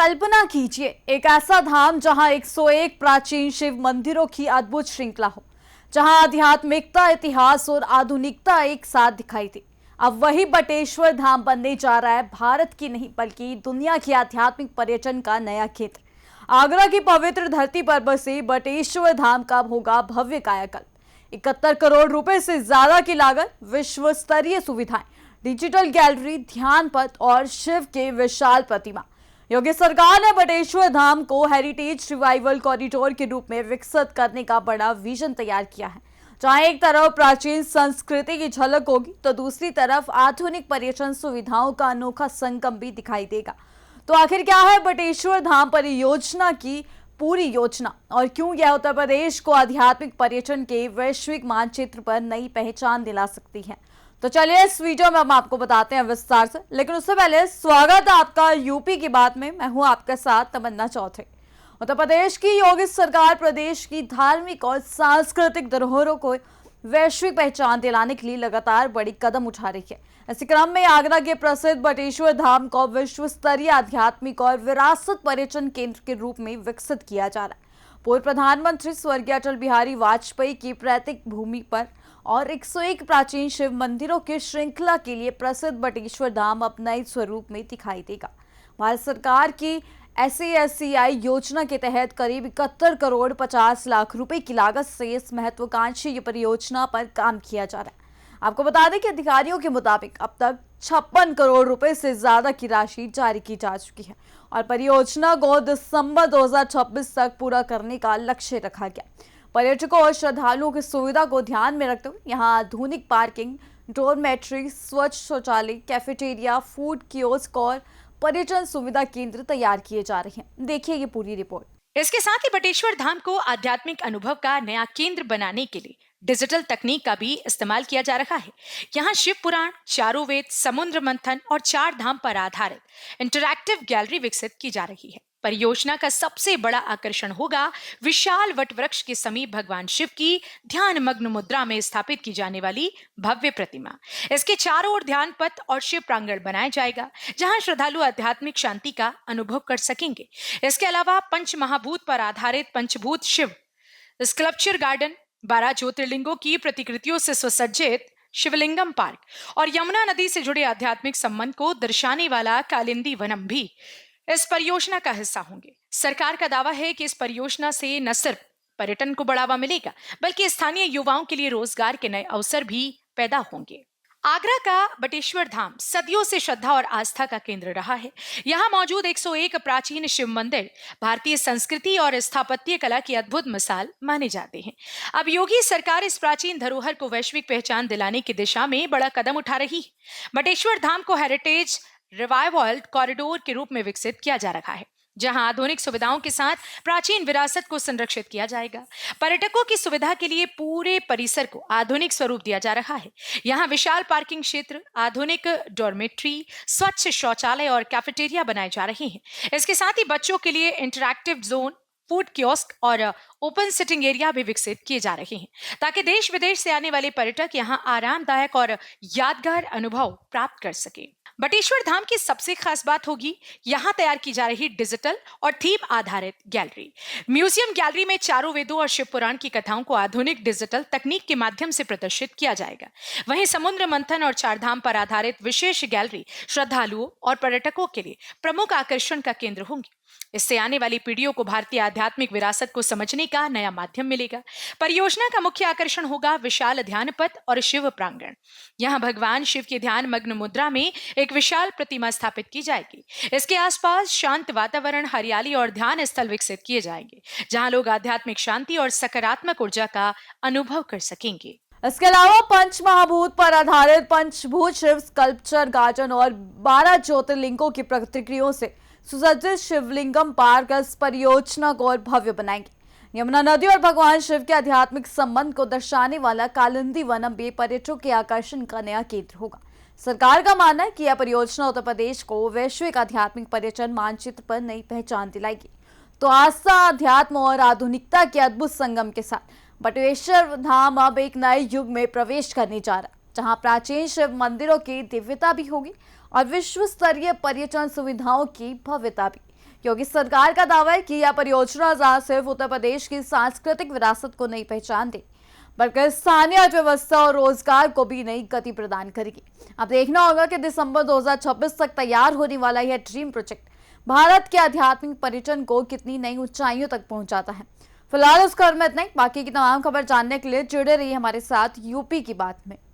कल्पना कीजिए एक ऐसा धाम जहां 101 प्राचीन शिव मंदिरों की अद्भुत श्रृंखला हो, जहां आध्यात्मिकता, इतिहास और आधुनिकता एक साथ दिखाई दे। अब वही बटेश्वर धाम बनने जा रहा है भारत की नहीं बल्कि दुनिया की आध्यात्मिक पर्यटन का नया केंद्र। आगरा की पवित्र धरती पर बसे बटेश्वर धाम का होगा भव्य कायाकल्प। 71 करोड़ रुपए से ज्यादा की लागत, विश्व स्तरीय सुविधाएं, डिजिटल गैलरी, ध्यान पथ और शिव के विशाल प्रतिमा। योगी सरकार ने बटेश्वर धाम को हेरिटेज रिवाइवल कॉरिडोर के रूप में विकसित करने का बड़ा विजन तैयार किया है, जहां एक तरफ प्राचीन संस्कृति की झलक होगी तो दूसरी तरफ आधुनिक पर्यटन सुविधाओं का अनोखा संगम भी दिखाई देगा। तो आखिर क्या है बटेश्वर धाम परियोजना की पूरी योजना और क्यों यह उत्तर प्रदेश को आध्यात्मिक पर्यटन के वैश्विक मानचित्र पर नई पहचान दिला सकती है, तो चलिए इस वीडियो में हम आपको बताते हैं विस्तार से। लेकिन उससे पहले स्वागत है आपका यूपी की बात में। मैं हूं आपके साथ तमन्ना चौधरी। उत्तर प्रदेश की योगी सरकार प्रदेश की धार्मिक और सांस्कृतिक धरोहरों को वैश्विक पहचान दिलाने के लिए लगातार बड़ी कदम उठा रही है। इसी क्रम में आगरा के प्रसिद्ध बटेश्वर धाम को विश्व स्तरीय आध्यात्मिक और विरासत पर्यटन केंद्र के रूप में विकसित किया जा रहा है। पूर्व प्रधानमंत्री स्वर्गीय अटल बिहारी वाजपेयी की पैतृक भूमि पर और 101 प्राचीन शिव मंदिरों की श्रृंखला के लिए प्रसिद्ध बटेश्वर धाम अब नए स्वरूप में दिखाई देगा। भारत सरकार की SASCI योजना के तहत करीब 71 करोड़ 50 लाख रुपए की लागत से इस महत्वाकांक्षी परियोजना पर काम किया जा रहा है। आपको बता दें कि अधिकारियों के मुताबिक अब तक 56 करोड़ रुपए से ज्यादा की राशि जारी की जा चुकी है और परियोजना को दिसंबर 2026 तक पूरा करने का लक्ष्य रखा गया। पर्यटकों और श्रद्धालुओं की सुविधा को ध्यान में रखते हुए यहाँ आधुनिक पार्किंग, डोरमेट्री, स्वच्छ शौचालय, कैफेटेरिया, फूड कियोस्क और पर्यटन सुविधा केंद्र तैयार किए जा रहे हैं। देखिए ये पूरी रिपोर्ट। इसके साथ ही बटेश्वर धाम को आध्यात्मिक अनुभव का नया केंद्र बनाने के लिए डिजिटल तकनीक का भी इस्तेमाल किया जा रहा है। यहाँ शिव पुराण, चारों वेद, समुद्र मंथन और 4 धाम पर आधारित इंटरैक्टिव गैलरी विकसित की जा रही है। परियोजना का सबसे बड़ा आकर्षण होगा विशाल वटवृक्ष के समीप भगवान शिव की ध्यान मग्न मुद्रा में स्थापित की जाने वाली भव्य प्रतिमा। इसके चारों ओर ध्यान पथ और शिव प्रांगण बनाया जाएगा, जहां श्रद्धालु आध्यात्मिक शांति का अनुभव कर सकेंगे। इसके अलावा पंच महाभूत पर आधारित पंचभूत शिव स्कल्पचर गार्डन, 12 ज्योतिर्लिंगों की प्रतिकृतियों से सुसज्जित शिवलिंगम पार्क और यमुना नदी से जुड़े आध्यात्मिक संबंध को दर्शाने वाला कालिंदी वनम भी इस परियोजना का हिस्सा होंगे। सरकार का दावा है कि इस परियोजना से न सिर्फ पर्यटन को बढ़ावा मिलेगा बल्कि स्थानीय युवाओं के लिए रोजगार के नए अवसर भी पैदा होंगे। आगरा का बटेश्वर धाम सदियों से श्रद्धा और आस्था का केंद्र रहा है। यहाँ मौजूद 101 प्राचीन शिव मंदिर भारतीय संस्कृति और स्थापत्य कला की अद्भुत मिसाल माने जाते हैं। अब योगी सरकार इस प्राचीन धरोहर को वैश्विक पहचान दिलाने की दिशा में बड़ा कदम उठा रही है। बटेश्वर धाम को हेरिटेज रिवाइवल कॉरिडोर के रूप में विकसित किया जा रहा है, जहां आधुनिक सुविधाओं के साथ प्राचीन विरासत को संरक्षित किया जाएगा। पर्यटकों की सुविधा के लिए पूरे परिसर को आधुनिक स्वरूप दिया जा रहा है। यहां विशाल पार्किंग क्षेत्र, आधुनिक डॉर्मेट्री, स्वच्छ शौचालय और कैफेटेरिया बनाए जा रहे हैं। इसके साथ ही बच्चों के लिए इंटरैक्टिव जोन, फूड कियोस्क और ओपन सिटिंग एरिया भी विकसित किए जा रहे हैं, ताकि देश विदेश से आने वाले पर्यटक यहां आरामदायक और यादगार अनुभव प्राप्त कर सके। बटेश्वर धाम की सबसे खास बात होगी यहाँ तैयार की जा रही डिजिटल और थीम आधारित गैलरी। म्यूजियम गैलरी में चारों वेदों और शिव पुराण की कथाओं को आधुनिक डिजिटल तकनीक के माध्यम से प्रदर्शित किया जाएगा। वहीं समुद्र मंथन और 4 धाम पर आधारित विशेष गैलरी श्रद्धालुओं और पर्यटकों के लिए प्रमुख आकर्षण का केंद्र होंगी। इससे आने वाली पीढ़ियों को भारतीय आध्यात्मिक विरासत को समझने का नया माध्यम मिलेगा। परियोजना का मुख्य आकर्षण होगा विशाल ध्यान पथ और शिव प्रांगण। यहाँ भगवान शिव की ध्यान मग्न मुद्रा में एक विशाल प्रतिमा स्थापित की जाएगी। इसके आसपास शांत वातावरण, हरियाली और ध्यान स्थल विकसित किए जाएंगे, जहाँ लोग आध्यात्मिक शांति और सकारात्मक ऊर्जा का अनुभव कर सकेंगे। इसके अलावा पंच महाभूत पर आधारित पंचभूत शिव स्कल्पचर गार्डन और 12 ज्योतिर्लिंगों की प्रतिकृतियों से सुसज्जित शिवलिंगम पार्क इस परियोजना को और भव्य बनाएंगे। यमुना नदी और भगवान शिव के आध्यात्मिक संबंध को दर्शाने वाला कालिंदी वनम भी पर्यटकों के आकर्षण का नया केंद्र होगा। सरकार का मानना है कि यह परियोजना उत्तर प्रदेश को वैश्विक आध्यात्मिक पर्यटन मानचित्र पर नई पहचान दिलाएगी। तो आस्था, अध्यात्म और आधुनिकता के अद्भुत संगम के साथ बटेश्वर धाम अब एक नए युग में प्रवेश करने जा रहा है, जहां प्राचीन शिव मंदिरों की दिव्यता भी होगी और विश्व स्तरीय पर्यटन सुविधाओं की भव्यता भी। क्योंकि सरकार का दावा है कि यह परियोजना न सिर्फ उत्तर प्रदेश की सांस्कृतिक विरासत को नई पहचान देगी, बल्कि स्थानीय अर्थव्यवस्था और रोजगार को भी नई गति प्रदान करेगी। अब देखना होगा कि दिसंबर 2026 तक तैयार होने वाला यह ड्रीम प्रोजेक्ट भारत के आध्यात्मिक पर्यटन को कितनी नई ऊंचाइयों तक पहुंचाता है। फिलहाल इस खबर में इतना ही। बाकी की तमाम खबर जानने के लिए जुड़े रहिए हमारे साथ यूपी की बात में।